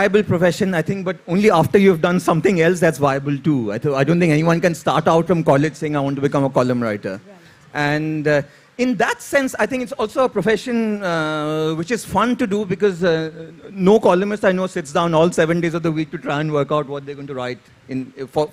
viable profession, I think, but only after you've done something else that's viable too. I don't think anyone can start out from college saying, I want to become a column writer. Right. And in that sense, I think it's also a profession which is fun to do because no columnist I know sits down all 7 days of the week to try and work out what they're going to write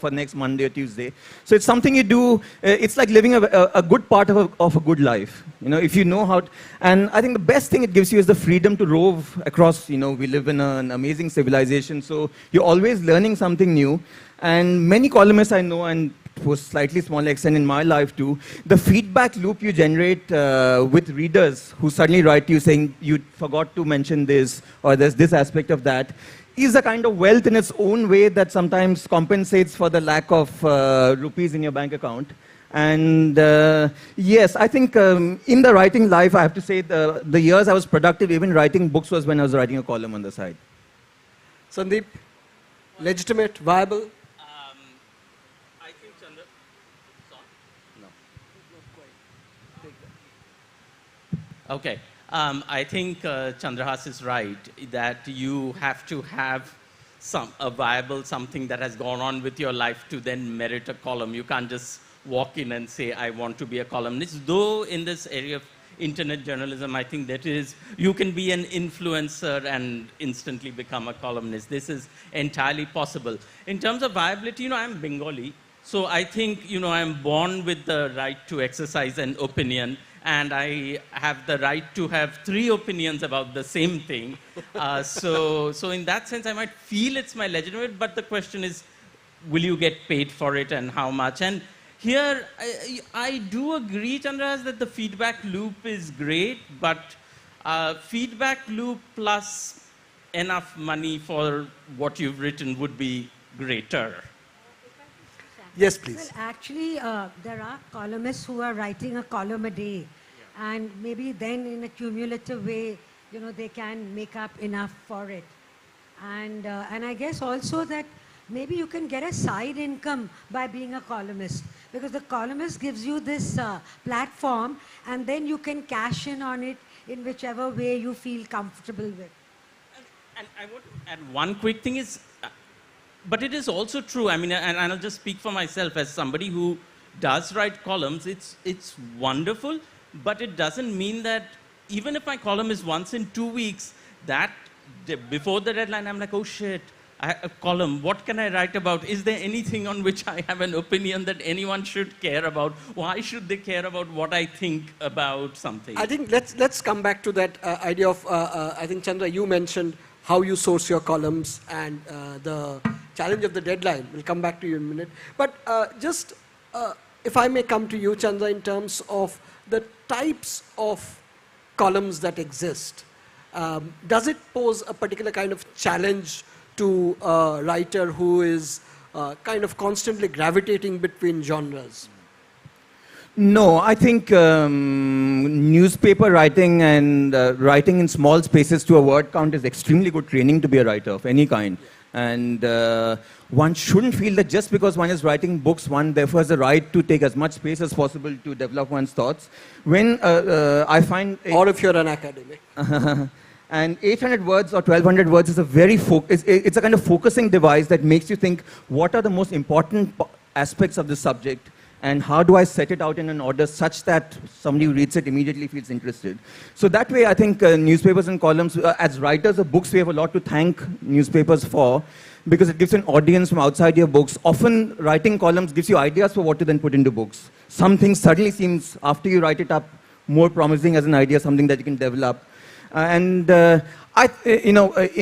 for next Monday or Tuesday. So it's something you do. It's like living a good part of a good life. You know, if you know how. And I think the best thing it gives you is the freedom to rove across. You know, we live in an amazing civilization, so you're always learning something new. And many columnists I know, and to a slightly smaller extent in my life too, the feedback loop you generate with readers who suddenly write to you saying, you forgot to mention this, or there's this aspect of that, is a kind of wealth in its own way that sometimes compensates for the lack of rupees in your bank account. And yes, I think in the writing life, I have to say the years I was productive, even writing books, was when I was writing a column on the side. Sandip, legitimate, viable? Okay. I think Chandrahas is right that you have to have a viable something that has gone on with your life to then merit a column. You can't just walk in and say, I want to be a columnist. Though in this area of internet journalism, I think that is, you can be an influencer and instantly become a columnist. This is entirely possible. In terms of viability, you know, I'm Bengali. So I think, you know, I'm born with the right to exercise an opinion. And I have the right to have 3 opinions about the same thing. So in that sense, I might feel it's my legitimate, but the question is, will you get paid for it and how much? And here, I do agree, Chandrahas, that the feedback loop is great, but feedback loop plus enough money for what you've written would be greater. Yes, please. Well, actually, there are columnists who are writing a column a day. Yeah. And maybe then in a cumulative way, you know, they can make up enough for it. And I guess also that maybe you can get a side income by being a columnist. Because the columnist gives you this platform, and then you can cash in on it in whichever way you feel comfortable with. And I want to add one quick thing is, but it is also true, I mean, and I'll just speak for myself as somebody who does write columns, it's wonderful, but it doesn't mean that even if my column is once in 2 weeks, that before the deadline, I'm like, oh shit, a column, what can I write about? Is there anything on which I have an opinion that anyone should care about? Why should they care about what I think about something? I think let's come back to that idea of, I think Chandra, you mentioned how you source your columns and the challenge of the deadline. We'll come back to you in a minute. But just, if I may come to you, Chandra, in terms of the types of columns that exist, does it pose a particular kind of challenge to a writer who is kind of constantly gravitating between genres? No, I think newspaper writing and writing in small spaces to a word count is extremely good training to be a writer of any kind. And one shouldn't feel that just because one is writing books, one therefore has the right to take as much space as possible to develop one's thoughts. When I find... Or if you're an academic. And 800 words or 1200 words is a very it's a kind of focusing device that makes you think, what are the most important aspects of the subject, and how do I set it out in an order such that somebody who reads it immediately feels interested. So that way, I think newspapers and columns, as writers of books, we have a lot to thank newspapers for, because it gives an audience from outside your books. Often, writing columns gives you ideas for what to then put into books. Some things suddenly seems, after you write it up, more promising as an idea, something that you can develop. In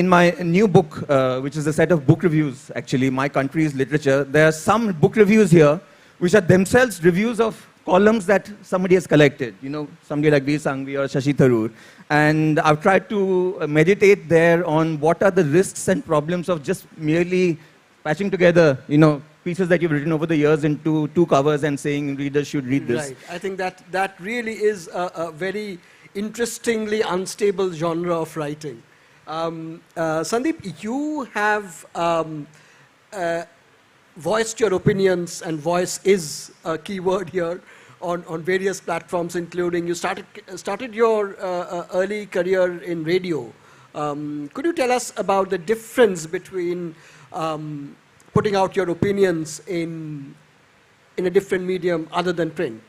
my new book, which is a set of book reviews, actually, My Country's Literature, there are some book reviews here which are themselves reviews of columns that somebody has collected, you know, somebody like Veer Sanghvi or Shashi Tharoor. And I've tried to meditate there on what are the risks and problems of just merely patching together, you know, pieces that you've written over the years into 2 covers and saying readers should read this. Right. I think that really is a very interestingly unstable genre of writing. Sandip, you have voiced your opinions, and voice is a key word here, on various platforms, including you started your early career in radio Could you tell us about the difference between putting out your opinions in a different medium other than print?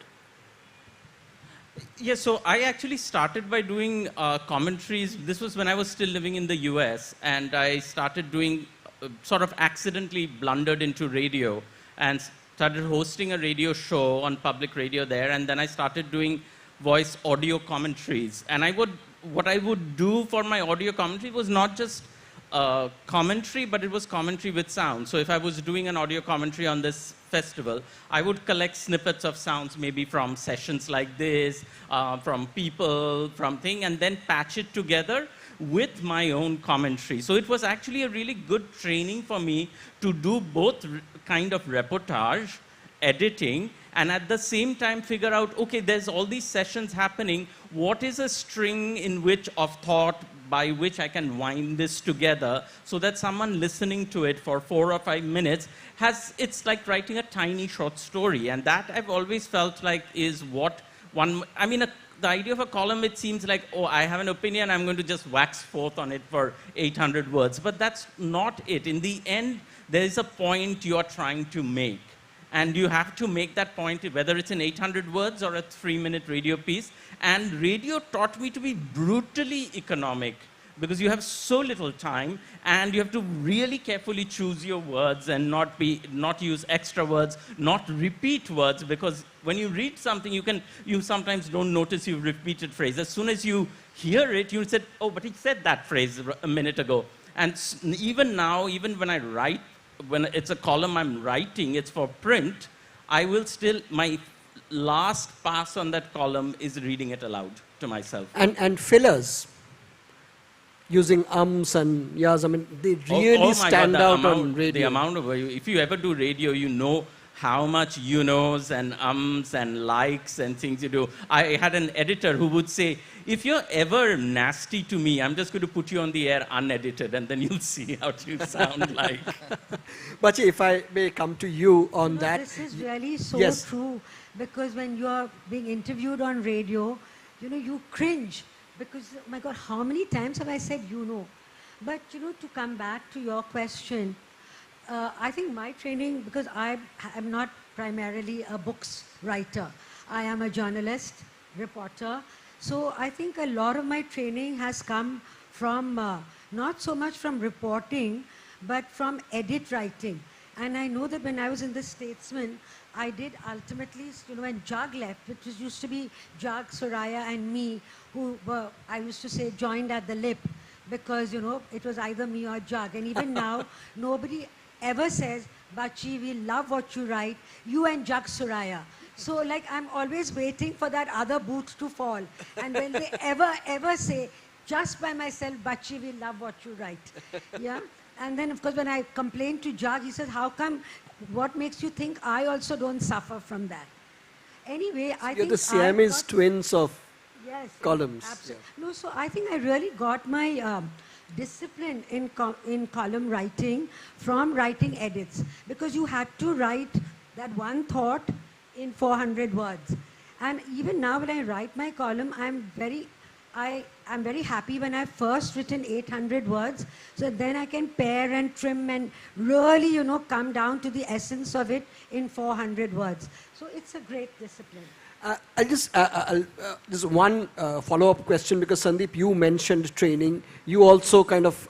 Yes, so I actually started by doing commentaries. This was when I was still living in the US, and I started doing, sort of accidentally blundered into radio and started hosting a radio show on public radio there, and then I started doing voice audio commentaries. And what I would do for my audio commentary was not just commentary, but it was commentary with sound. So if I was doing an audio commentary on this festival, I would collect snippets of sounds, maybe from sessions like this, from people, from thing, and then patch it together with my own commentary. So it was actually a really good training for me to do both kind of reportage, editing, and at the same time figure out, okay, there's all these sessions happening. What is a string in which of thought by which I can wind this together so that someone listening to it for 4 or 5 minutes it's like writing a tiny short story. And that I've always felt like is what one, the idea of a column, it seems like, oh, I have an opinion, I'm going to just wax forth on it for 800 words. But that's not it. In the end, there is a point you're trying to make. And you have to make that point, whether it's in 800 words or a 3-minute radio piece. And radio taught me to be brutally economic, because you have so little time, and you have to really carefully choose your words and not use extra words, not repeat words, because when you read something, you sometimes don't notice you've repeated phrase. As soon as you hear it, you said, oh, but he said that phrase a minute ago. And even now, even when I write, when it's a column I'm writing, it's for print, I will still, my last pass on that column is reading it aloud to myself. And fillers, using ums and yas, they really stand out on radio. The amount of, if you ever do radio, you know how much you knows and ums and likes and things you do. I had an editor who would say, if you're ever nasty to me, I'm just going to put you on the air unedited, and then you'll see how you sound like. Bachi, if I may come to you on that. This is really so Yes. true, because when you're being interviewed on radio, you cringe, because, oh my God, how many times have I said, But, to come back to your question, I think my training, because I am not primarily a books writer. I am a journalist, reporter. So I think a lot of my training has come from, not so much from reporting, but from edit writing. And I know that when I was in the Statesman, I did ultimately, when Jug left, which used to be Jug, Soraya, and me, who were, I used to say, joined at the lip, because, it was either me or Jug. And even now, nobody ever says, Bachi, we love what you write, you and Jug, Soraya. So, I'm always waiting for that other boot to fall. And when they ever say, just by myself, Bachi, we love what you write. Yeah? And then, of course, when I complained to Jug, he says, how come, what makes you think I also don't suffer from that? Anyway, I think You're the Siamese twins of columns. Absolutely. Yeah. No, so I think I really got my discipline in column writing from writing edits, because you had to write that one thought in 400 words. And even now when I write my column, I'm very happy when I've first written 800 words, so then I can pare and trim and really, come down to the essence of it in 400 words. So it's a great discipline. Just one follow-up question, because Sandip, you mentioned training. You also kind of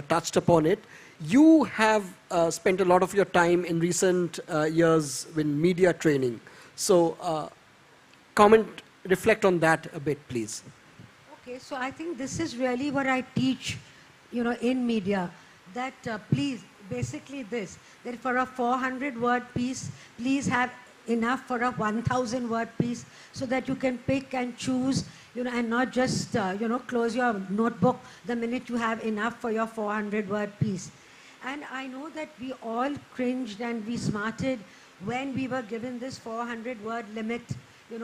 touched upon it. You have spent a lot of your time in recent years in media training. So reflect on that a bit, please. Okay, so I think this is really what I teach, in media, that please, basically this, that for a 400-word piece, please have enough for a 1,000-word piece, so that you can pick and choose, and not just, close your notebook the minute you have enough for your 400-word piece. And I know that we all cringed and we smarted when we were given this 400-word limit,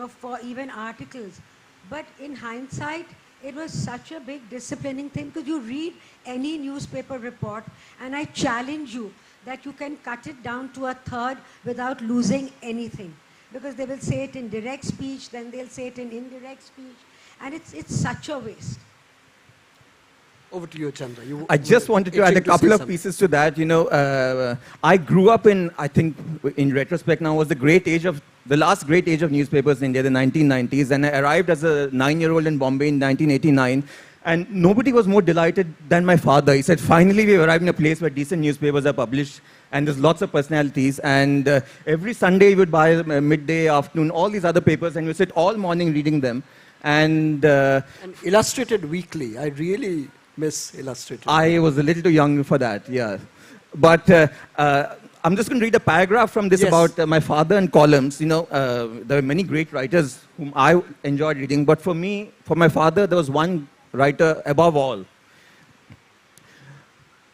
for even articles. But in hindsight, it was such a big disciplining thing, because you read any newspaper report, and I challenge you that you can cut it down to a third without losing anything. Because they will say it in direct speech, then they'll say it in indirect speech, and it's such a waste. Over to you, Chandra. You I just wanted to add a couple of pieces to that. I grew up in, I think, in retrospect now, was the last great age of newspapers in India, the 1990s. And I arrived as a 9-year-old in Bombay in 1989. And nobody was more delighted than my father. He said, finally, we've arrived in a place where decent newspapers are published. And there's lots of personalities. And every Sunday, he would buy midday, afternoon, all these other papers. And we sit all morning reading them. And Illustrated Weekly. I really miss Illustrated. I was a little too young for that, yeah. But I'm just going to read a paragraph from this about my father and columns. There are many great writers whom I enjoyed reading. But for me, for my father, there was one writer above all.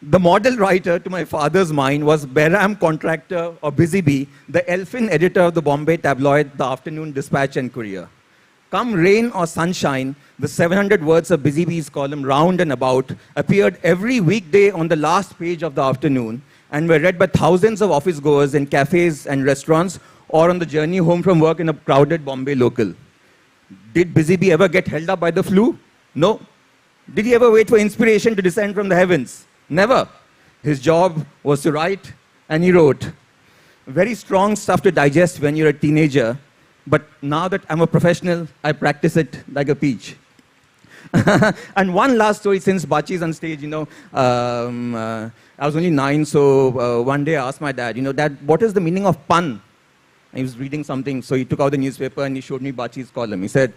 The model writer to my father's mind was Behram Contractor or Busy Bee, the elfin editor of the Bombay tabloid, The Afternoon Dispatch and Courier. Come rain or sunshine, the 700 words of Busy Bee's column Round and About appeared every weekday on the last page of the afternoon and were read by thousands of office goers in cafes and restaurants or on the journey home from work in a crowded Bombay local. Did Busy Bee ever get held up by the flu? No. Did he ever wait for inspiration to descend from the heavens? Never. His job was to write, and he wrote. Very strong stuff to digest when you're a teenager. But now that I'm a professional, I practice it like a peach. And one last story, since Bachi is on stage, I was only 9, so one day I asked my dad, Dad, what is the meaning of pun? And he was reading something, so he took out the newspaper and he showed me Bachi's column. He said,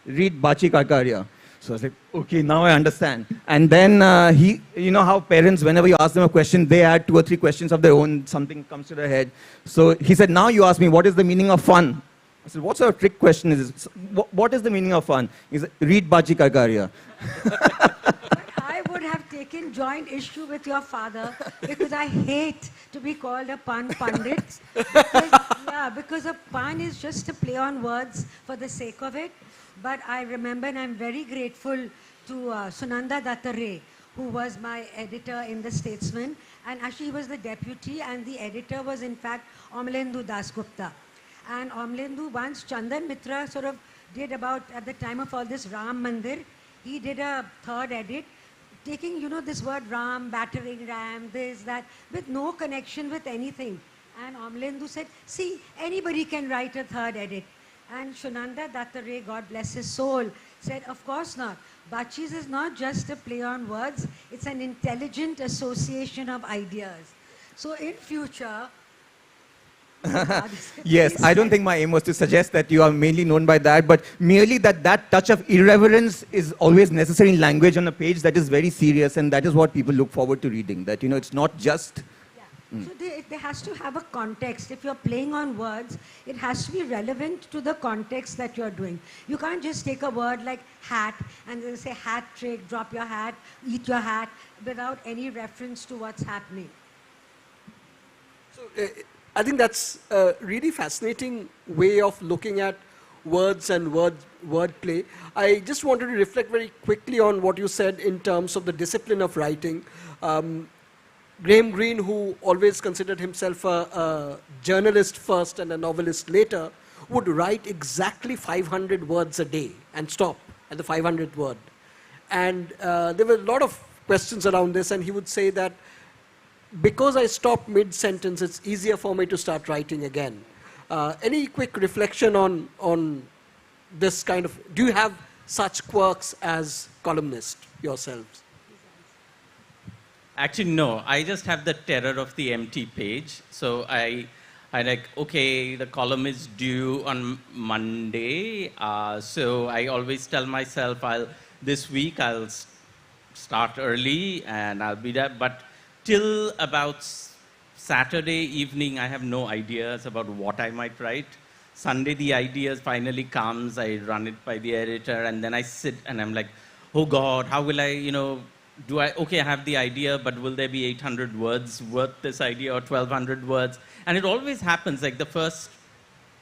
read Bachi Karkaria. So I was like, okay, now I understand. And then how parents, whenever you ask them a question, they add 2 or 3 questions of their own, something comes to their head. So he said, now you ask me, what is the meaning of fun? I said, what sort of trick question is this? What is the meaning of fun? He said, read Bachi Karkaria. But I would have taken joint issue with your father because I hate to be called a pun pundit. Because a pun is just a play on words for the sake of it. But I remember, and I'm very grateful to Sunanda Dattare, who was my editor in The Statesman. And actually, he was the deputy, and the editor was, in fact, Omlendu Dasgupta. And Omlendu, once Chandan Mitra sort of did about, at the time of all this Ram Mandir, he did a 3rd edit, taking, this word Ram, battering Ram, this, that, with no connection with anything. And Omlendu said, see, anybody can write a 3rd edit. And Shunanda Dattare, God bless his soul, said, of course not. Bachis is not just a play on words, it's an intelligent association of ideas. So in future... Yes, I don't think my aim was to suggest that you are mainly known by that, but merely that touch of irreverence is always necessary in language on a page that is very serious, and that is what people look forward to reading, that, it's not just... So there has to have a context. If you're playing on words, it has to be relevant to the context that you're doing. You can't just take a word like hat and then say hat trick, drop your hat, eat your hat, without any reference to what's happening. So I think that's a really fascinating way of looking at words and wordplay. I just wanted to reflect very quickly on what you said in terms of the discipline of writing. Graham Greene, who always considered himself a journalist first and a novelist later, would write exactly 500 words a day and stop at the 500th word. And there were a lot of questions around this, and he would say that because I stop mid-sentence, it's easier for me to start writing again. Any quick reflection on this kind of... Do you have such quirks as columnists yourselves? Actually, no. I just have the terror of the empty page. So I like, okay, the column is due on Monday. So I always tell myself, this week I'll start early and I'll be there. But till about Saturday evening, I have no ideas about what I might write. Sunday, the ideas finally comes. I run it by the editor, and then I sit and I'm like, oh God, how will I, okay, I have the idea, but will there be 800 words worth this idea or 1200 words? And it always happens, like the first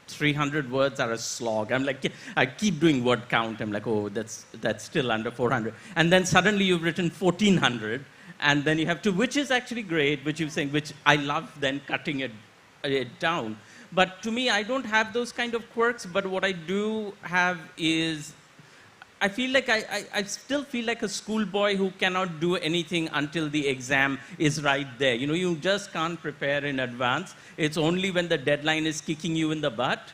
300 words are a slog. I'm like, I keep doing word count. I'm like, oh, that's still under 400. And then suddenly you've written 1400, and then you have to, which is actually great, which you're saying, which I love then cutting it down. But to me, I don't have those kind of quirks, but what I do have is I feel like I still feel like a schoolboy who cannot do anything until the exam is right there. You know, you just can't prepare in advance. It's only when the deadline is kicking you in the butt,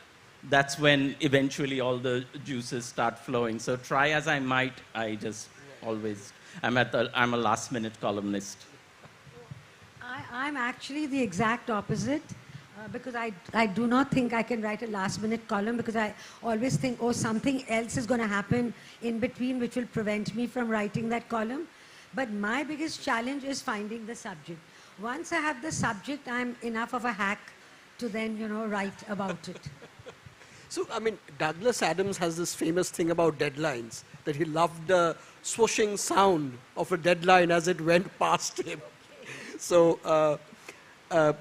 that's when eventually all the juices start flowing. So try as I might, I just always, I'm a last minute columnist. I'm actually the exact opposite. Because I do not think I can write a last minute column, because I always think, oh, something else is going to happen in between which will prevent me from writing that column. But my biggest challenge is finding the subject. Once I have the subject, I'm enough of a hack to then, write about it. So, I mean, Douglas Adams has this famous thing about deadlines, that he loved the swooshing sound of a deadline as it went past him. So,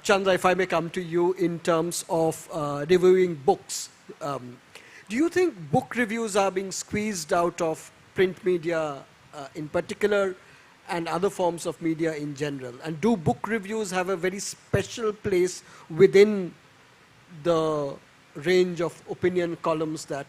Chandra, if I may come to you in terms of reviewing books, do you think book reviews are being squeezed out of print media in particular and other forms of media in general? And do book reviews have a very special place within the range of opinion columns that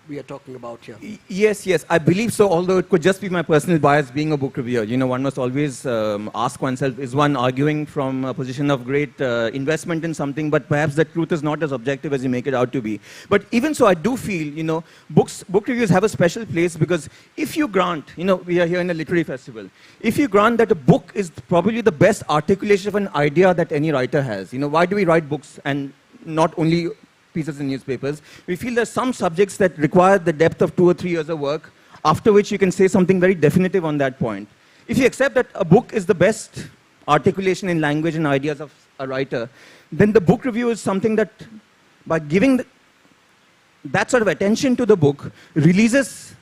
we are talking about here? Yes, I believe so, although it could just be my personal bias being a book reviewer. You know, one must always ask oneself, is one arguing from a position of great investment in something, but perhaps the truth is not as objective as you make it out to be. But even so, I do feel, book reviews have a special place, because if you grant, we are here in a literary festival, if you grant that a book is probably the best articulation of an idea that any writer has, why do we write books and not only pieces in newspapers? We feel there's some subjects that require the depth of 2 or 3 years of work, after which you can say something very definitive on that point. If you accept that a book is the best articulation in language and ideas of a writer, then the book review is something that, by giving that sort of attention to the book, releases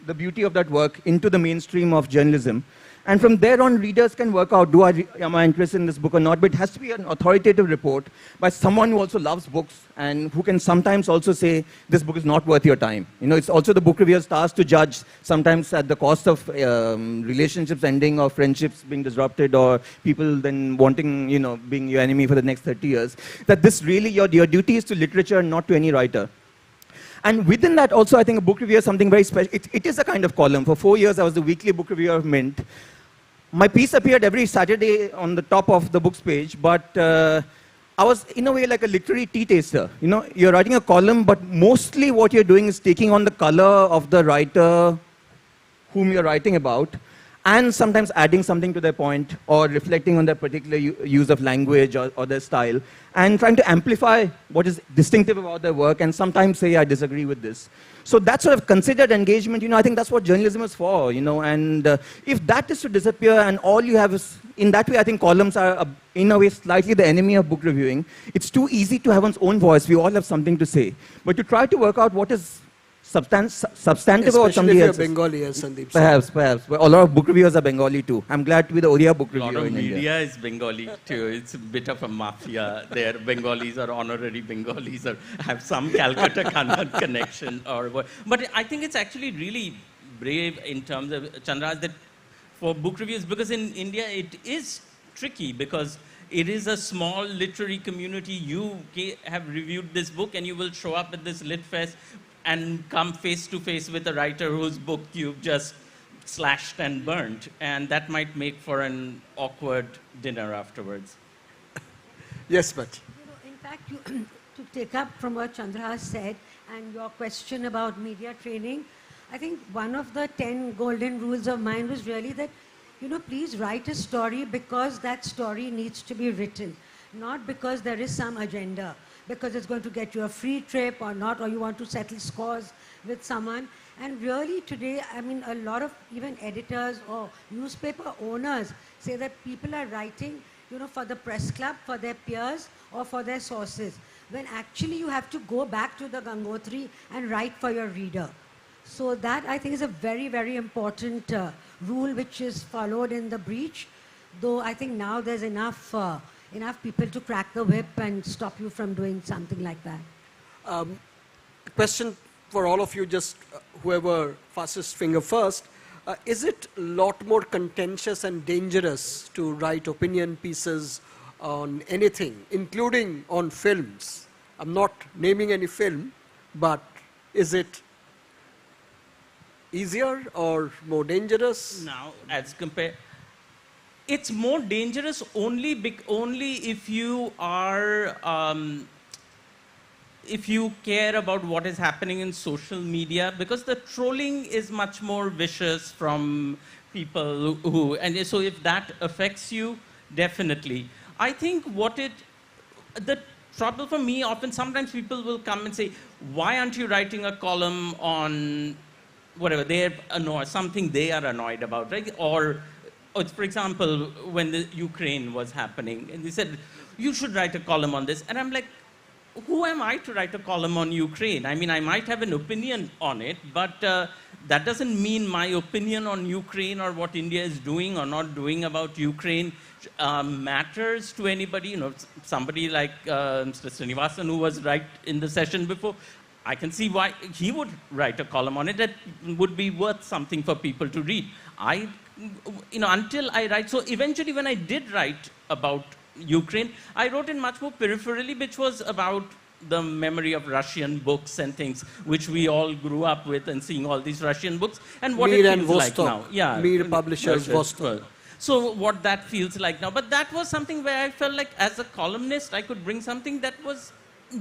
the beauty of that work into the mainstream of journalism. And from there on, readers can work out, am I interested in this book or not? But it has to be an authoritative report by someone who also loves books and who can sometimes also say, this book is not worth your time. It's also the book reviewer's task to judge, sometimes at the cost of relationships ending or friendships being disrupted or people then wanting, being your enemy for the next 30 years, that this really, your duty is to literature and not to any writer. And within that also, I think a book review is something very special. It is a kind of column. For 4 years, I was the weekly book reviewer of Mint. My piece appeared every Saturday on the top of the books page, but I was, in a way, like a literary tea taster. You're writing a column, but mostly what you're doing is taking on the color of the writer whom you're writing about, and sometimes adding something to their point or reflecting on their particular use of language or their style, and trying to amplify what is distinctive about their work and sometimes say, I disagree with this. So that sort of considered engagement, I think that's what journalism is for, and if that is to disappear and all you have is, in that way, I think columns are, in a way, slightly the enemy of book reviewing. It's too easy to have one's own voice. We all have something to say. But to try to work out what is substantive about somebody else. Especially if you're Bengali, as Sandip said. Perhaps. But a lot of book reviewers are Bengali too. I'm glad to be the Oriya book reviewer in India. A lot of media is Bengali too. It's a bit of a mafia there. Bengalis are honorary Bengalis or have some Calcutta Kannada connection or what. But I think it's actually really brave in terms of, Chandrahas, that for book reviews, because in India it is tricky because it is a small literary community. You have reviewed this book and you will show up at this lit fest and come face to face with a writer whose book you've just slashed and burnt. And that might make for an awkward dinner afterwards. Yes, but. In fact, to take up from what Chandrahas said and your question about media training, I think one of the 10 golden rules of mine was really that, please write a story because that story needs to be written, not because there is some agenda, because it's going to get you a free trip or not, or you want to settle scores with someone. And really today, a lot of even editors or newspaper owners say that people are writing, for the press club, for their peers, or for their sources, when actually you have to go back to the Gangotri and write for your reader. So that, I think, is a very, very important rule which is followed in the breach, though I think now there's enough people to crack the whip and stop you from doing something like that. Question for all of you, just whoever fastest finger first. Is it a lot more contentious and dangerous to write opinion pieces on anything, including on films? I'm not naming any film, but is it easier or more dangerous? Now, as compared, it's more dangerous only if you are if you care about what is happening in social media, because the trolling is much more vicious from people who, and so if that affects you, definitely. I think the trouble for me, often sometimes people will come and say, why aren't you writing a column on whatever, they're annoyed, something they are annoyed about, right? Or for example, when the Ukraine was happening, and they said, you should write a column on this. And I'm like, who am I to write a column on Ukraine? I mean, I might have an opinion on it, but that doesn't mean my opinion on Ukraine or what India is doing or not doing about Ukraine matters to anybody. You know, somebody like Mr. Srinivasan, who was right in the session before, I can see why he would write a column on it that would be worth something for people to read. Until I write, so eventually when I did write about Ukraine, I wrote in much more peripherally, which was about the memory of Russian books and things, which we all grew up with, and seeing all these Russian books and what Mir it and feels like Vostok. now. Yeah, Mir publishers, Vostok. So what that feels like now. But that was something where I felt like as a columnist, I could bring something that was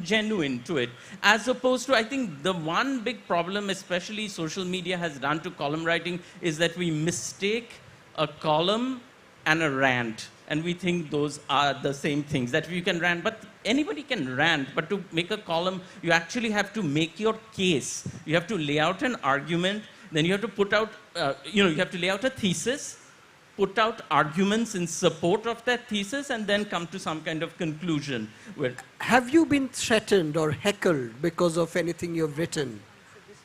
genuine to it, as opposed to, I think the one big problem, especially social media has done to column writing, is that we mistake a column and a rant. And we think those are the same things, that you can rant, but anybody can rant, but to make a column, you actually have to make your case. You have to lay out an argument, then you have to put out, you have to lay out a thesis, put out arguments in support of that thesis, and then come to some kind of conclusion. Have you been threatened or heckled because of anything you've written?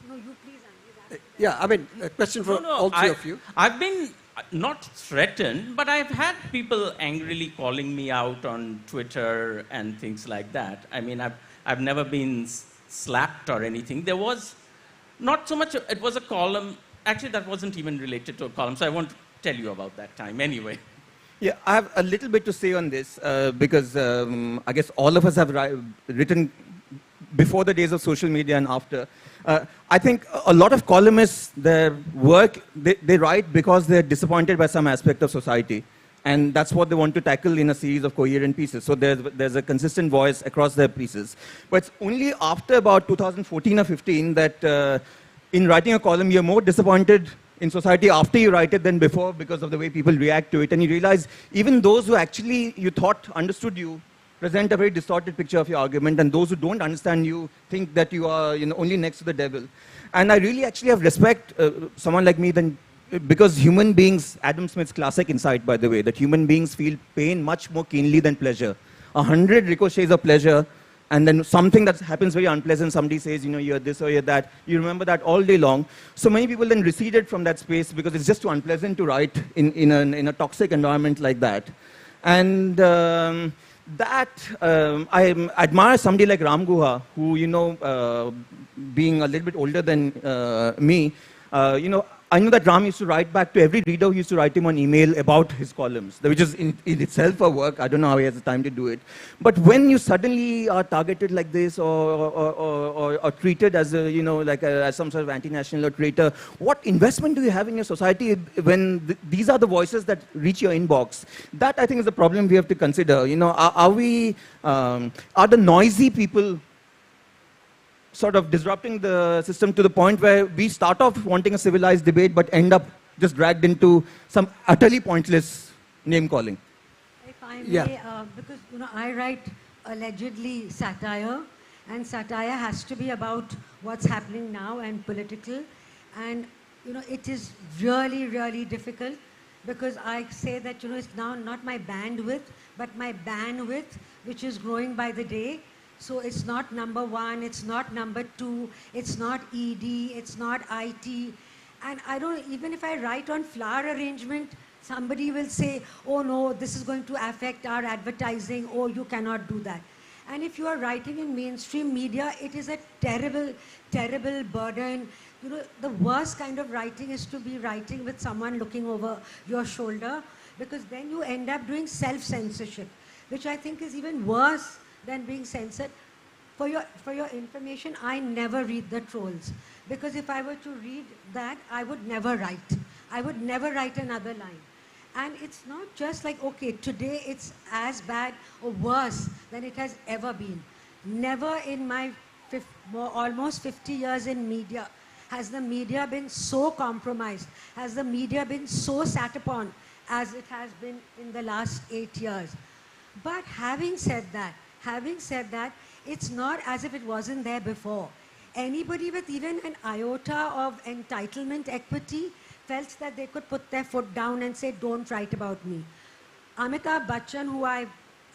No, you please answer that. Yeah, I mean, a question for all three of you. I've been not threatened, but I've had people angrily calling me out on Twitter and things like that. I mean, I've never been slapped or anything. There was not so much, it was a column. Actually, that wasn't even related to a column, so I won't tell you about that time anyway. Yeah, I have a little bit to say on this because I guess all of us have written before the days of social media and after. I think a lot of columnists, their work, they write because they're disappointed by some aspect of society. And that's what they want to tackle in a series of coherent pieces. So there's a consistent voice across their pieces. But it's only after about 2014 or 15 that in writing a column, you're more disappointed in society after you write it than before because of the way people react to it. And you realize even those who actually you thought understood you present a very distorted picture of your argument, and those who don't understand you think that you are only next to the devil. And I really actually have respect someone like me then, because human beings, Adam Smith's classic insight, by the way, that human beings feel pain much more keenly than pleasure. 100 ricochets of pleasure, and then something that happens very unpleasant, somebody says, you're this or you're that, you remember that all day long. So many people then receded from that space because it's just too unpleasant to write in a toxic environment like that. And I admire somebody like Ram Guha, who, being a little bit older than me, I know that Ram used to write back to every reader who used to write him on email about his columns, which is in itself a work. I don't know how he has the time to do it. But when you suddenly are targeted like this or treated as as some sort of anti-national or traitor, what investment do you have in your society when these are the voices that reach your inbox? That, I think, is the problem we have to consider. Are the noisy people sort of disrupting the system to the point where we start off wanting a civilized debate but end up just dragged into some utterly pointless name-calling? If I may, because I write allegedly satire, and satire has to be about what's happening now and political. And it is really, really difficult because I say that it's now not my bandwidth, but my bandwidth, which is growing by the day. So it's not number one, it's not number two, it's not ED, it's not IT. And even if I write on flower arrangement, somebody will say, oh no, this is going to affect our advertising, oh, you cannot do that. And if you are writing in mainstream media, it is a terrible, terrible burden. The worst kind of writing is to be writing with someone looking over your shoulder, because then you end up doing self-censorship, which I think is even worse than being censored. For your information, I never read the trolls Because if I were to read that, I would never write. I would never write another line. And it's not just like, okay, today it's as bad or worse than it has ever been. Never in my almost 50 years in media has the media been so compromised, has the media been so sat upon as it has been in the last 8 years. But having said that, it's not as if it wasn't there before. Anybody with even an iota of entitlement equity felt that they could put their foot down and say, don't write about me. Amitabh Bachchan, who I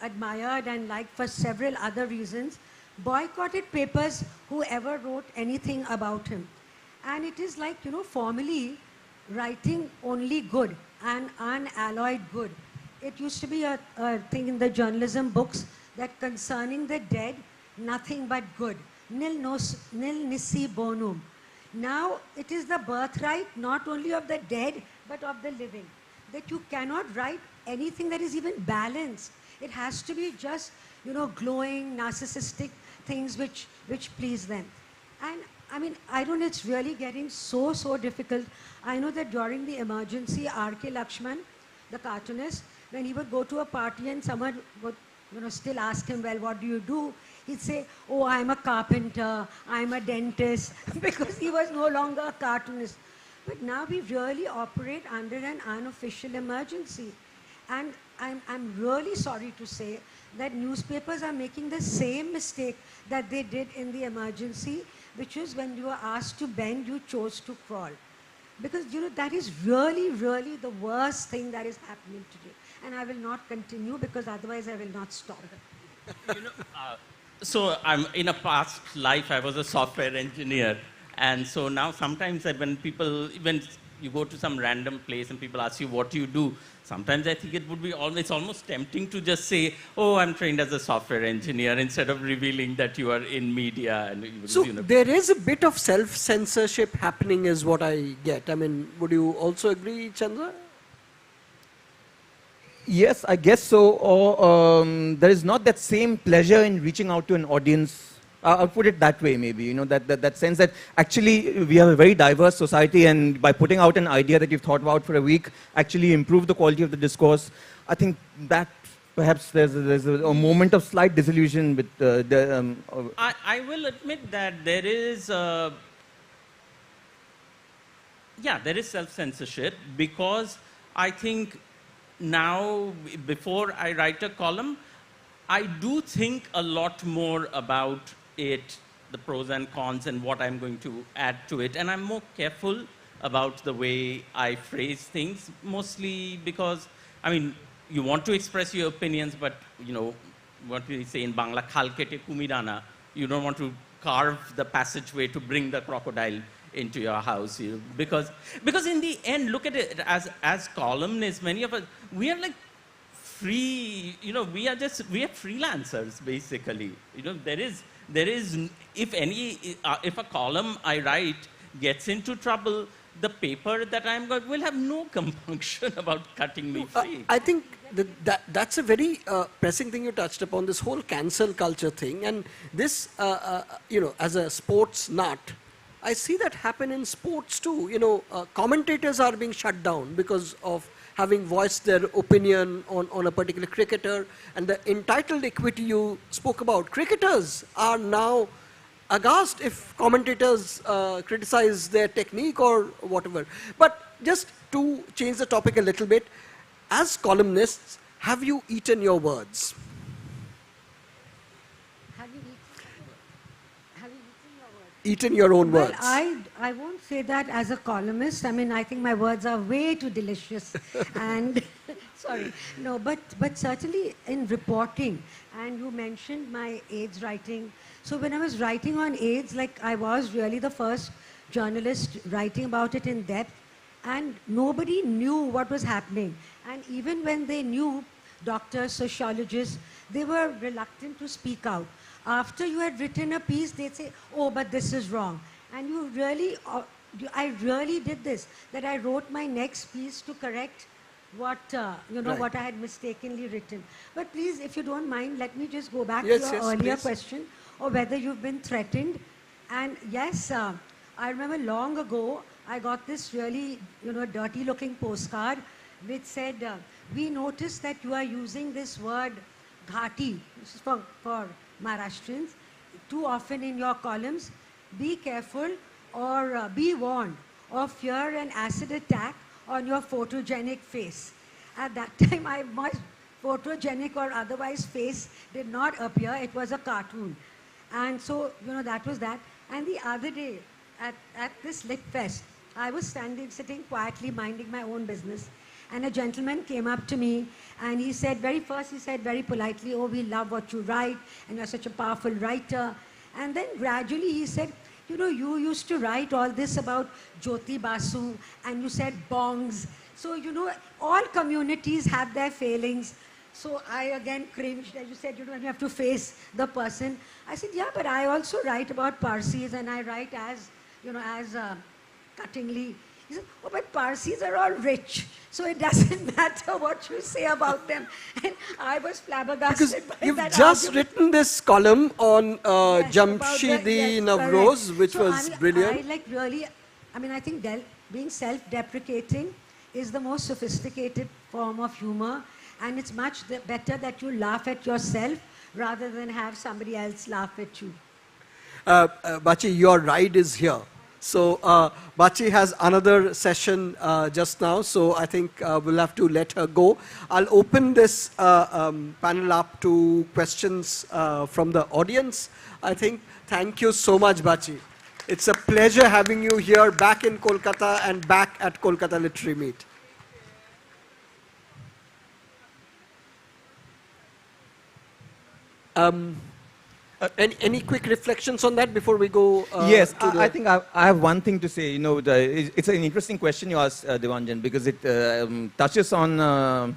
admired and liked for several other reasons, boycotted papers who ever wrote anything about him. And it is like, formally writing only good and unalloyed good. It used to be a thing in the journalism books that concerning the dead, nothing but good. Nil nisi bonum. Now it is the birthright not only of the dead but of the living. That you cannot write anything that is even balanced. It has to be just, glowing, narcissistic things which please them. And I mean, I don't know, it's really getting so difficult. I know that during the emergency, R.K. Lakshman, the cartoonist, when he would go to a party and someone would still ask him, well, what do you do? He'd say, oh, I'm a carpenter, I'm a dentist, because he was no longer a cartoonist. But now we really operate under an unofficial emergency. And I'm really sorry to say that newspapers are making the same mistake that they did in the emergency, which is when you were asked to bend, you chose to crawl. Because, that is really the worst thing that is happening today. And I will not continue because otherwise I will not stop. So in a past life, I was a software engineer. And so now sometimes when you go to some random place and people ask you what you do, sometimes I think it would be it's almost tempting to just say, oh, I'm trained as a software engineer, instead of revealing that you are in media. And, so there is a bit of self-censorship happening is what I get. I mean, would you also agree, Chandra? Yes, I guess so. Or there is not that same pleasure in reaching out to an audience. I'll put it that way, maybe. That sense that actually we have a very diverse society, and by putting out an idea that you've thought about for a week, actually improve the quality of the discourse. I think that perhaps there's a moment of slight disillusion with I will admit that there is self-censorship, because I think now, before I write a column, I do think a lot more about it, the pros and cons, and what I'm going to add to it. And I'm more careful about the way I phrase things, mostly because, I mean, you want to express your opinions, but, what we say in Bangla, khal kete kumirana, you don't want to carve the passageway to bring the crocodile into your house, because in the end, look at it, as columnists, many of us, we are like free, we are freelancers, basically. There is, if a column I write gets into trouble, the paper that I'm going will have no compunction about cutting me free. I think that's a very pressing thing you touched upon, this whole cancel culture thing. And this, as a sports nut, I see that happen in sports too. Commentators are being shut down because of having voiced their opinion on a particular cricketer, and the entitled equity you spoke about. Cricketers are now aghast if commentators criticize their technique or whatever. But just to change the topic a little bit, as columnists, have you eaten your words? Eaten your own words? I won't say that as a columnist. I mean, I think my words are way too delicious. And, sorry, no, but certainly in reporting, and you mentioned my AIDS writing. So when I was writing on AIDS, like I was really the first journalist writing about it in depth, and nobody knew what was happening. And even when they knew, doctors, sociologists, they were reluctant to speak out. After you had written a piece, they'd say, oh, but this is wrong. And you really, I really did this, that I wrote my next piece to correct what, right. what I had mistakenly written. But please, if you don't mind, let me just go back Yes, to your yes, earlier please. question, or whether you've been threatened. And yes, I remember long ago, I got this really, dirty looking postcard which said, we noticed that you are using this word ghati, this is for Maharashtrians, too often in your columns. Be careful or be warned or fear an acid attack on your photogenic face. At that time, my photogenic or otherwise face did not appear. It was a cartoon. And so, that was that. And the other day, at this Lit Fest, I was sitting quietly, minding my own business. And a gentleman came up to me and he said, very politely, oh, we love what you write and you're such a powerful writer. And then gradually he said, you used to write all this about Jyoti Basu and you said bongs. So, all communities have their failings. So I again cringed, as you said, you have to face the person. I said, yeah, but I also write about Parsis and I write as cuttingly. He said, oh, but Parsis are all rich, so it doesn't matter what you say about them. And I was flabbergasted because by you've that just argument. written this column on Yes, about Jamshidi yes, Navroz, correct. which So, was brilliant. I think being self-deprecating is the most sophisticated form of humor, and it's much better that you laugh at yourself rather than have somebody else laugh at you. Bachi, your ride is here. So Bachi has another session just now, so I think we'll have to let her go. I'll open this panel up to questions from the audience. I think, thank you so much, Bachi. It's a pleasure having you here back in Kolkata and back at Kolkata Literary Meet. Any quick reflections on that before we go? Yes, to the I think I have one thing to say. It's an interesting question you asked, Debanjan, because it touches on a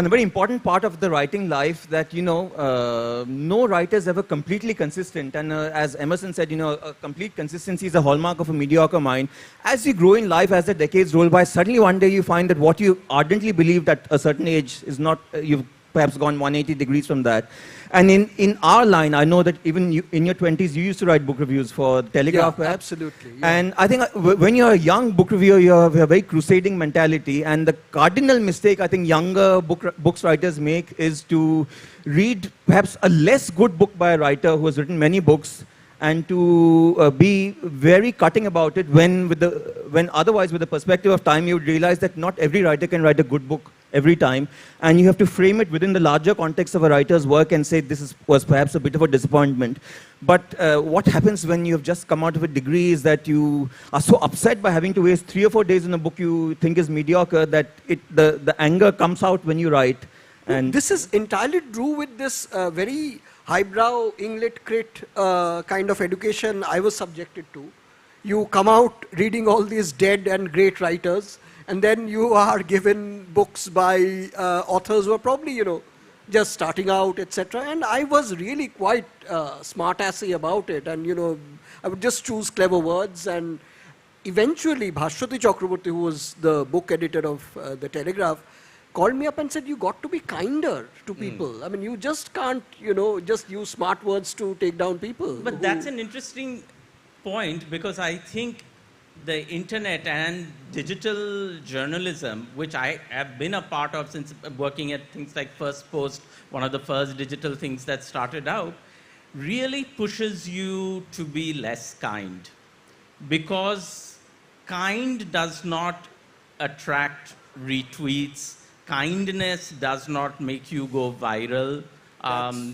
very important part of the writing life that, no writer is ever completely consistent. And as Emerson said, a complete consistency is a hallmark of a mediocre mind. As you grow in life, as the decades roll by, suddenly one day you find that what you ardently believed at a certain age is not, you've perhaps gone 180 degrees from that. And in our line, I know that even you, in your 20s, you used to write book reviews for Telegraph, yeah, perhaps. absolutely. Yeah. And I think when you're a young book reviewer, you have a very crusading mentality. And the cardinal mistake I think younger books writers make is to read perhaps a less good book by a writer who has written many books, and to be very cutting about it when otherwise with the perspective of time you would realize that not every writer can write a good book every time, and you have to frame it within the larger context of a writer's work and say this was perhaps a bit of a disappointment. But what happens when you have just come out of a degree is that you are so upset by having to waste 3 or 4 days in a book you think is mediocre that the anger comes out when you write. And this is entirely true with this very highbrow English crit kind of education I was subjected to. You come out reading all these dead and great writers, and then you are given books by authors who are probably, just starting out, etc. And I was really quite smart-assy about it, and, I would just choose clever words. And eventually, Bhaswati Chakrabarti, who was the book editor of the Telegraph, called me up and said, you got to be kinder to people. I mean, you just can't, just use smart words to take down people. But that's an interesting point, because I think the internet and digital journalism, which I have been a part of since working at things like First Post, one of the first digital things that started out, really pushes you to be less kind. Because kind does not attract retweets. Kindness does not make you go viral.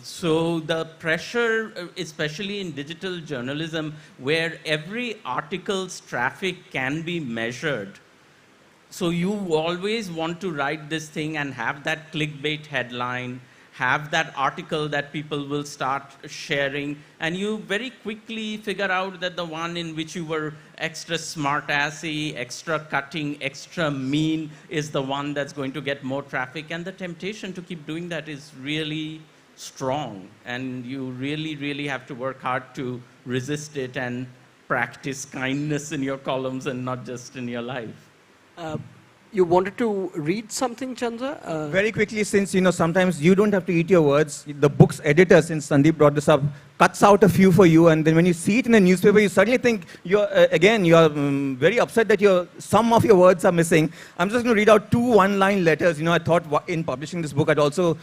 So the pressure, especially in digital journalism, where every article's traffic can be measured. So you always want to write this thing and have that clickbait headline, have that article that people will start sharing, and you very quickly figure out that the one in which you were extra smart-assy, extra cutting, extra mean is the one that's going to get more traffic. And the temptation to keep doing that is really strong, and you really, really have to work hard to resist it and practice kindness in your columns and not just in your life. You wanted to read something, Chandra? very quickly, since sometimes you don't have to eat your words, the book's editor, since Sandip brought this up, cuts out a few for you, and then when you see it in a newspaper, you suddenly think you're very upset that some of your words are missing. I'm just going to read out 2 one-line letters. I thought in publishing this book, I'd also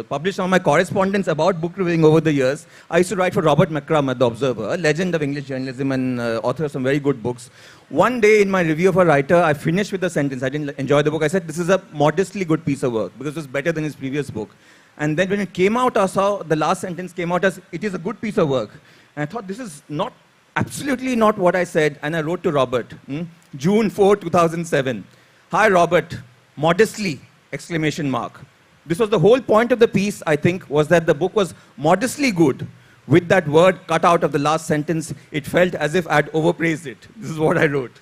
publish some of my correspondence about book reviewing over the years. I used to write for Robert McCrum at The Observer, a legend of English journalism and author of some very good books. One day in my review of a writer, I finished with a sentence. I didn't enjoy the book. I said, this is a modestly good piece of work, because it was better than his previous book. And then when it came out, I saw the last sentence came out as, it is a good piece of work. And I thought, this is absolutely not what I said. And I wrote to Robert, June 4, 2007. Hi, Robert, modestly, ! This was the whole point of the piece, I think, was that the book was modestly good. With that word cut out of the last sentence, it felt as if I'd overpraised it. This is what I wrote.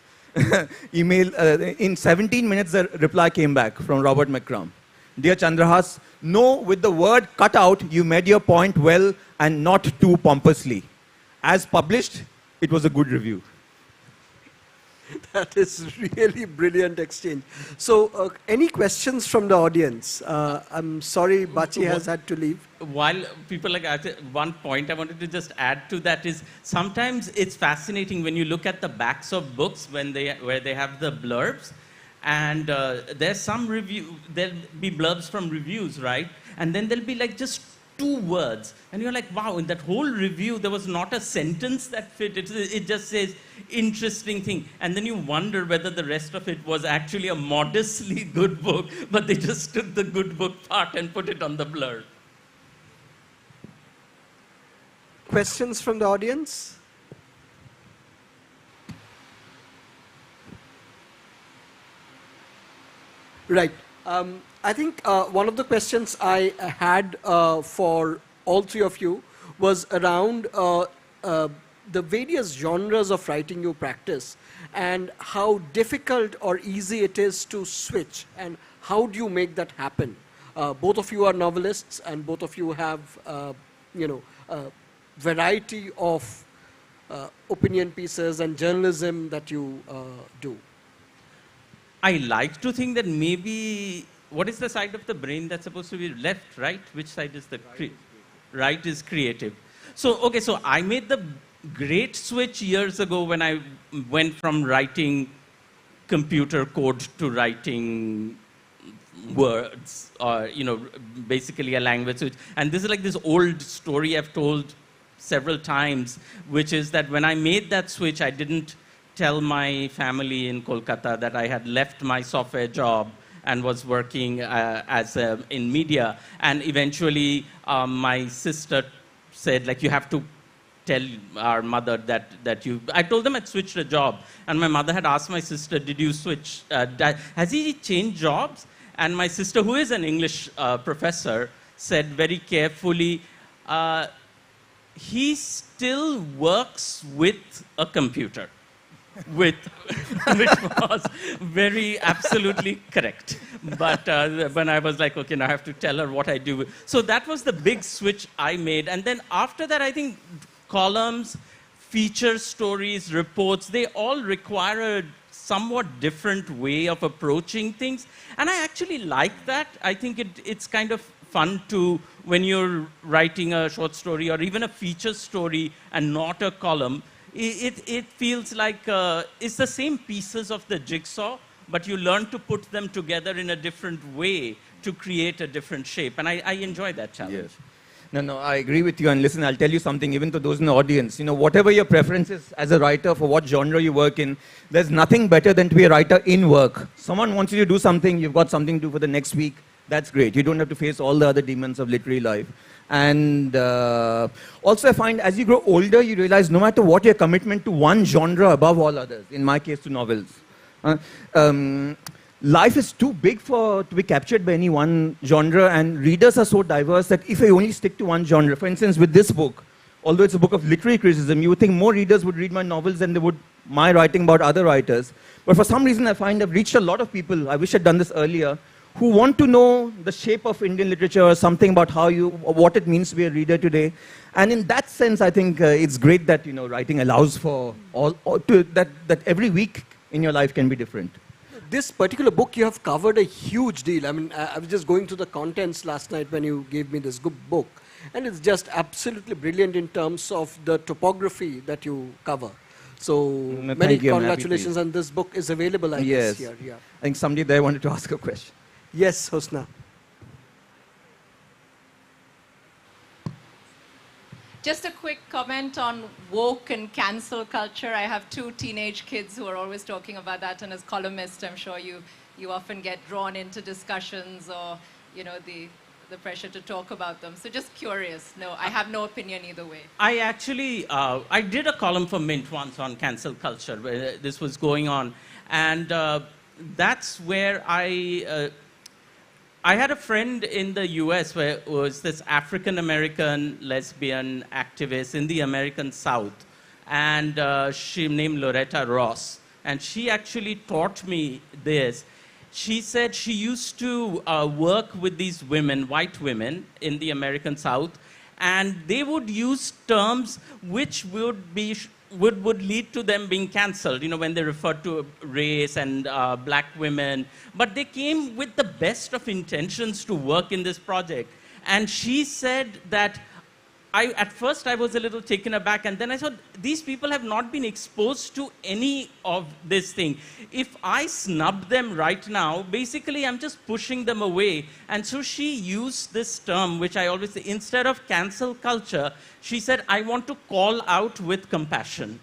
Email, in 17 minutes, the reply came back from Robert McCrum. Dear Chandrahas, no, with the word cut out, you made your point well and not too pompously. As published, it was a good review. That is really brilliant exchange. So, any questions from the audience? I'm sorry, Bachi has had to leave. While people one point I wanted to just add to that is sometimes it's fascinating when you look at the backs of books where they have the blurbs. And there's there'll be blurbs from reviews, right? And then there'll be just 2 words. And you're like, wow, in that whole review, there was not a sentence that fit. It just says, interesting thing. And then you wonder whether the rest of it was actually a modestly good book, but they just took the good book part and put it on the blurb. Questions from the audience? Right. I think one of the questions I had for all 3 of you was around the various genres of writing you practice and how difficult or easy it is to switch, and how do you make that happen? Both of you are novelists, and both of you have, a variety of opinion pieces and journalism that you do. I like to think that maybe, what is the side of the brain that's supposed to be left, right? Which side is the right is creative. So, okay, so I made the great switch years ago when I went from writing computer code to writing words, or, basically a language switch. And this is this old story I've told several times, which is that when I made that switch, I didn't tell my family in Kolkata that I had left my software job and was working in media. And eventually, my sister said, you have to tell our mother that you... I told them I'd switched a job. And my mother had asked my sister, did you switch? Has he changed jobs? And my sister, who is an English professor, said very carefully, he still works with a computer. Which was very absolutely correct. But when I was like, okay, now I have to tell her what I do. So that was the big switch I made. And then after that, I think columns, feature stories, reports, they all require a somewhat different way of approaching things. And I actually like that. I think it's kind of fun to, when you're writing a short story or even a feature story and not a column, it feels like it's the same pieces of the jigsaw, but you learn to put them together in a different way to create a different shape. And I enjoy that challenge. Yes. No, I agree with you. And listen, I'll tell you something, even to those in the audience. Whatever your preference is as a writer for what genre you work in, there's nothing better than to be a writer in work. Someone wants you to do something, you've got something to do for the next week. That's great. You don't have to face all the other demons of literary life. And also I find as you grow older, you realize no matter what your commitment to one genre above all others, in my case to novels, life is too big to be captured by any one genre, and readers are so diverse that if I only stick to one genre, for instance with this book, although it's a book of literary criticism, you would think more readers would read my novels than they would my writing about other writers. But for some reason I find I've reached a lot of people, I wish I'd done this earlier, who want to know the shape of Indian literature or something about what it means to be a reader today. And in that sense, I think it's great that, writing allows for that every week in your life can be different. This particular book, you have covered a huge deal. I mean, I was just going through the contents last night when you gave me this good book. And it's just absolutely brilliant in terms of the topography that you cover. So many thank you. I'm happy congratulations, and this book is available, I guess, here. Yeah. I think somebody there wanted to ask a question. Yes, Hosna. Just a quick comment on woke and cancel culture. I have 2 teenage kids who are always talking about that, and as columnist, I'm sure you often get drawn into discussions or, you know, the pressure to talk about them. So just curious. No, I have no opinion either way. I actually, I did a column for Mint once on cancel culture, where this was going on. And that's where I had a friend in the US where was this African-American lesbian activist in the American South. And she named Loretta Ross. And she actually taught me this. She said she used to work with these women, white women, in the American South, and they would use terms which would lead to them being cancelled, you know, when they referred to race and black women. But they came with the best of intentions to work in this project. And she said that at first I was a little taken aback, and then I thought, these people have not been exposed to any of this thing. If I snub them right now, basically I'm just pushing them away. And so she used this term, which I always say, instead of cancel culture, she said, I want to call out with compassion.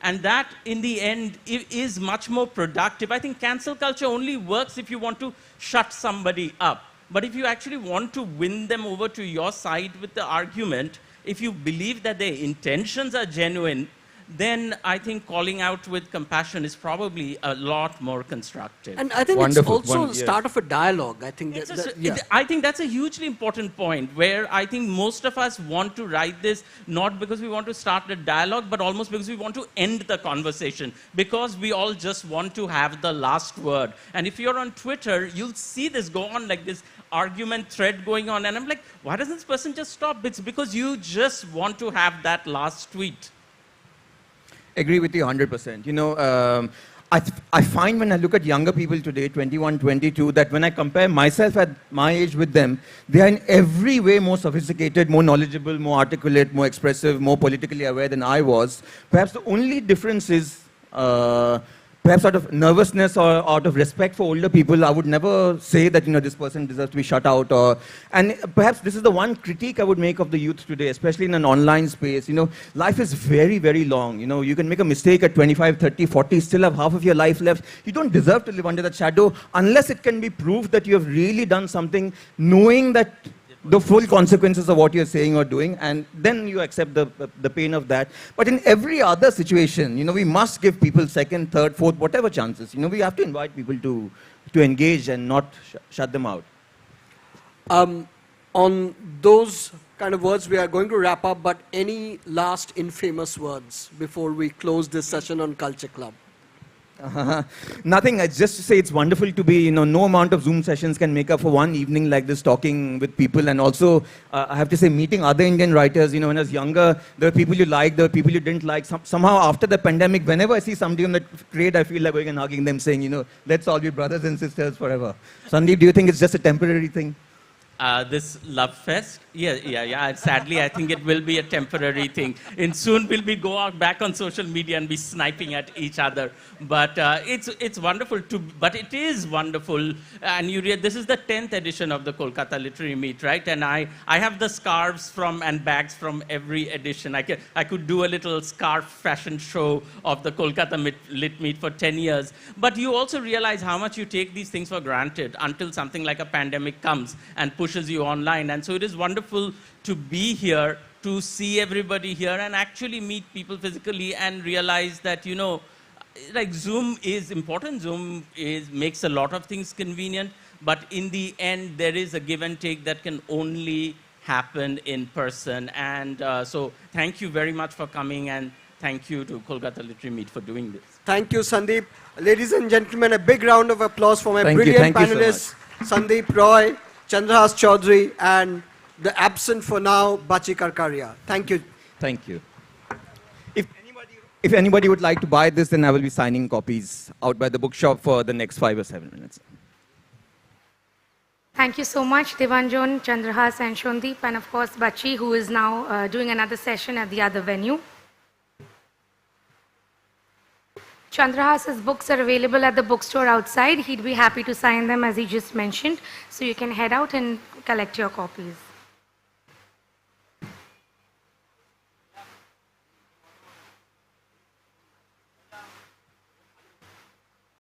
And that, in the end, is much more productive. I think cancel culture only works if you want to shut somebody up. But if you actually want to win them over to your side with the argument, if you believe that their intentions are genuine, then I think calling out with compassion is probably a lot more constructive. And I think Wonderful. it's also the start of a dialogue. I think I think that's a hugely important point, where I think most of us want to write this not because we want to start a dialogue, but almost because we want to end the conversation, because we all just want to have the last word. And if you're on Twitter, you'll see this go on, like this argument thread going on, and I'm like, why doesn't this person just stop? It's because you just want to have that last tweet. Agree with you 100%. You know, I find when I look at younger people today, 21, 22, that when I compare myself at my age with them, they are in every way more sophisticated, more knowledgeable, more articulate, more expressive, more politically aware than I was. Perhaps the only difference is perhaps out of nervousness or out of respect for older people, I would never say that, you know, this person deserves to be shut out. And perhaps this is the one critique I would make of the youth today, especially in an online space. You know, life is very, very long. You know, you can make a mistake at 25, 30, 40, still have half of your life left. You don't deserve to live under that shadow unless it can be proved that you have really done something, knowing that the full consequences of what you're saying or doing, and then you accept the pain of that. But in every other situation, you know, we must give people second, third, fourth, whatever chances. You know, we have to invite people to engage and not shut them out. On those kind of words, we are going to wrap up, but any last infamous words before we close this session on Culture Club? Nothing. I just to say it's wonderful to be, you know, no amount of Zoom sessions can make up for one evening like this, talking with people. And also, I have to say, meeting other Indian writers. You know, when I was younger, there were people you liked, there were people you didn't like. Somehow, after the pandemic, whenever I see somebody on the trade, I feel like going and hugging them, saying, you know, let's all be brothers and sisters forever. Sandip, do you think it's just a temporary thing? This love fest, yeah. Sadly, I think it will be a temporary thing. And soon we'll be back on social media and be sniping at each other. But it's wonderful but it is wonderful. And this is the 10th edition of the Kolkata Literary Meet, right? And I have the scarves and bags from every edition. I could do a little scarf fashion show of the Kolkata Lit Meet for 10 years. But you also realize how much you take these things for granted until something like a pandemic comes and pushes you online. And so it is wonderful to be here, to see everybody here and actually meet people physically and realize that, you know, like Zoom is important. Zoom makes a lot of things convenient, but in the end, there is a give and take that can only happen in person. And so thank you very much for coming, and thank you to Kolkata Literary Meet for doing this. Thank you, Sandip. Ladies and gentlemen, a big round of applause for my brilliant panelists, Sandip Roy, Chandrahas Choudhury, and the absent for now, Bachi Karkaria. Thank you. Thank you. If anybody would like to buy this, then I will be signing copies out by the bookshop for the next 5 or 7 minutes. Thank you so much, Debanjan, Chandrahas, and Sandip, and of course Bachi, who is now doing another session at the other venue. Chandrahas's books are available at the bookstore outside. He'd be happy to sign them as he just mentioned. So you can head out and collect your copies.